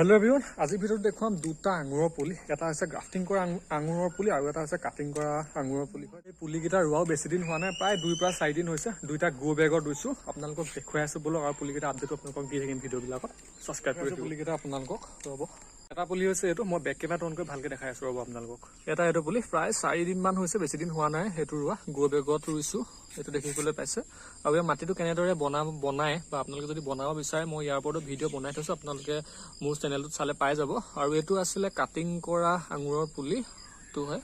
hello everyone आज ভিডিঅ'ত দেখুৱাম দুটা আঙুৰৰ পুলি এটা আছে গ্ৰাফটিং কৰা আঙুৰৰ পুলি আৰু এটা আছে কাটিং কৰা আঙুৰৰ পুলি এই পুলিকেইটা ৰোৱাও বেছি দিন হোৱা নাই প্ৰায় 2 পৰা 4 দিন হৈছে দুইটা গ্ৰো বেগত ৰুইছো আপোনালোকক দেখুৱাই আছো বলক আৰু পুলিকেইটা আপডেট আপোনালোকক দি থাকিম ভিডিঅ'বিলাকত সাবস্ক্ৰাইব কৰি পুলিকেইটা আপোনালোকক ৰ'ব এটা পুলি হৈছে এটো মই বেক কেমেৰাত অন কৰি ভালকে দেখাই আছো ৰ'ব আপোনালোকক এটা এটো পুলি প্ৰায় 4 দিন মান হৈছে বেছি দিন হোৱা নাই হেতু ৰোৱা গ্ৰো বেগত ৰুইছো এটো দেখিবলৈ পাইছে আৰু এই মাটিটো কেনেদৰে বনাই বা আপোনালোকে যদি বনাব বিচাৰে মই ইয়াৰ ওপৰত ভিডিঅ' বনাই থৈছো আপোনালোকে মোৰ চেনেলটোত চালে পাই যাব আৰু এটো আসলে কাটিং কৰা আঙুৰৰ পুলি তো হয়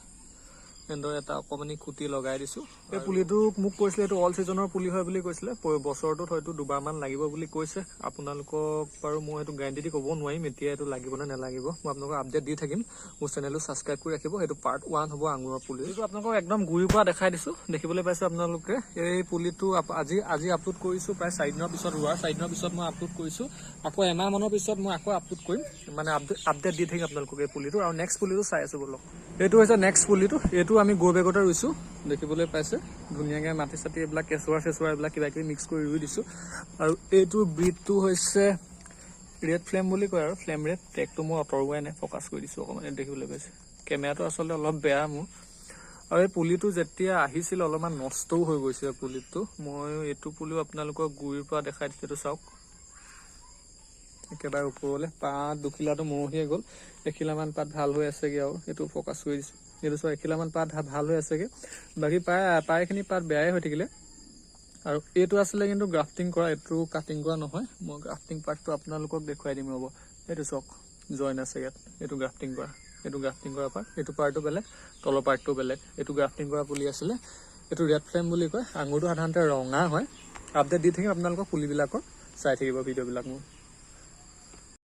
এন্দৰ এটা অকমানি খুটি লগাই দিছো এই পুলিটো মোক কৈছিলে এটো অল সিজনৰ পুলি হয় বুলি কৈছিলে বছৰটোত হয়তো দুবাৰ মান লাগিব বুলি কৈছে আপোনালোকক বাৰু মই এটো গ্যাৰান্টি দি ক'ব নোৱাৰিম এতিয়া এটো লাগিব না নালাগিব মই আপোনালোকক আপডেট দি থাকিম মোৰ চেনেলটো সাবস্ক্ৰাইব কৰি ৰাখিব এটো পাৰ্ট 1 হ'ব আঙুৰৰ পুলি এটো আপোনালোকক একদম গুৰিৰ পৰা দেখাই দিছো দেখিবলৈ পাইছে আপোনালোকে এই পুলিটো আজি আপলোড কৰিছো প্ৰায় 4 দিনৰ পিছত ৰোৱাৰ 4 দিনৰ পিছত মই আপলোড কৰিছো আকৌ এমাহ মানৰ পিছত মই আকৌ আপলোড কৰিম মানে আপডেট দি থাকিম আপোনালোকক এই পুলিটো আৰু নেক্সট পুলিটো চাই আছো বলক এটো হৈছে নেক্সট পুলিটো এটো আমি গ্ৰো বেগতে ৰুইছো দেখিবলৈ পাইছে ধুনিয়াকে মাটি সাটি এবলা কেসুৱাৰ এবলা কিবা কিবি মিক্স কৰি ৰুই দিছো আৰু এটো ব্ৰিডটো হৈছে ৰেড ফ্লেম বুলি কয় আৰু ফ্লেম ৰেড টেগটো মই অতৰুৱাই নাই ফোকাস কৰি দিছো অকমান দেখিবলৈ পাইছে কেমেৰাটো আসলে অলপ বেয়া মোৰ আৰু এই পুলিটো যেতিয়া আহিছিল অলপমান নষ্টও হৈ গৈছে পুলিটো মই এটো পুলিও আপোনালোকক গুৰিৰ পৰা দেখাই দিছো তো চাওক একেবাৰে ওপৰলে পাত দুখিলাটো মৰহিয়ে গ'ল এখিলামান পাত ভাল হৈ আছেগে আৰু এটো ফোকাস কৰি দিছো এটো সব এখিলামান পাত ভাল হৈ আছেগে বাকি পায়খিনি পাত বেয়াই হৈ থাকিলে আৰু এটো আসলে কিন্তু গ্ৰাফটিং কৰা এটো কাটিং কৰা নহয় মই গ্ৰাফটিং পাৰ্টটো আপোনালোকক দেখুৱাই দিম ৰব এটো চক জয়েন আছে ইয়াত এটো গ্ৰাফটিং কৰা পাৰ্ট এটো পাৰ্টটো বেলেগ তলৰ পাৰ্টটো বেলেগ এটো গ্ৰাফটিং কৰা পুলি আছিল এটো ৰেড ফ্লেম বুলি কয় আঙুৰটো সাধাৰণতে ৰঙা হয় আপডেট দি থাকিম আপোনালোকক পুলিবিলাকৰ চাই থাকিব ভিডিঅ'বিলাক মোৰ